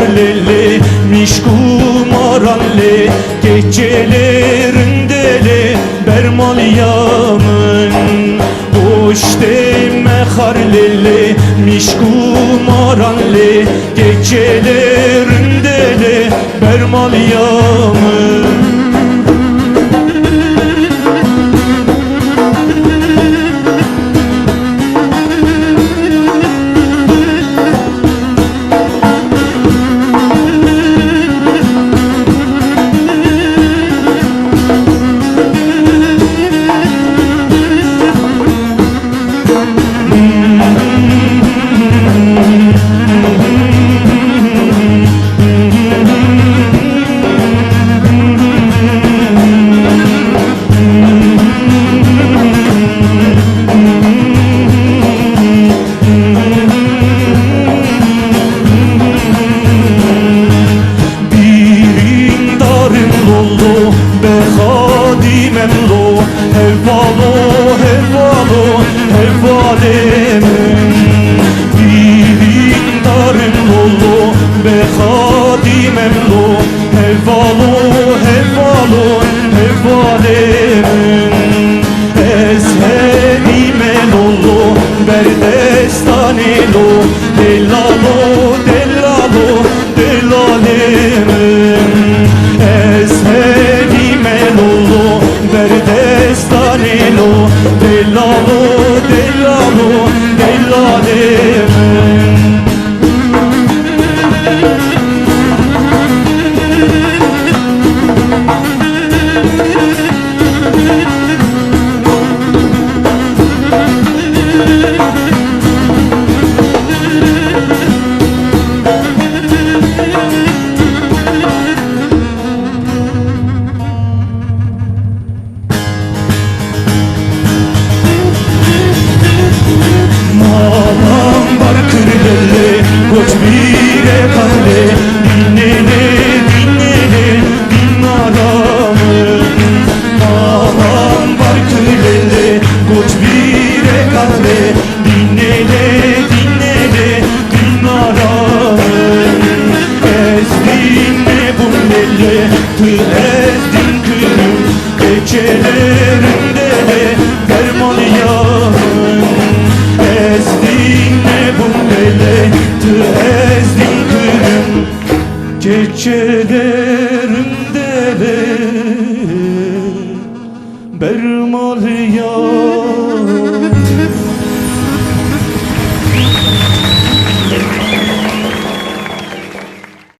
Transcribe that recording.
karlele mişkumaranle gecelerindele bermal yamın boş deme karlele mişkumaranle gecelerindele bermal yamın. Hevalo, hevalo, hevalemim Divindarım lolo, be hadimem lo Hevalo, hevalo, hevalemim Ezherime lolo, berdestane lo Delalo, delalo, delalemim Ezherime lolo, Berdestanelo, delalo, delalo, delalem. Koç bire kahve dinlene dinlene dinlaramın Ağam var kırlele koç bire kahve dinlene dinlene dinlaramın Ezdinme bunlele tı ezdin kırım gecelerinde de derman yağın Ezdinme bunlele ezdin kırım gecelerimde bermal ya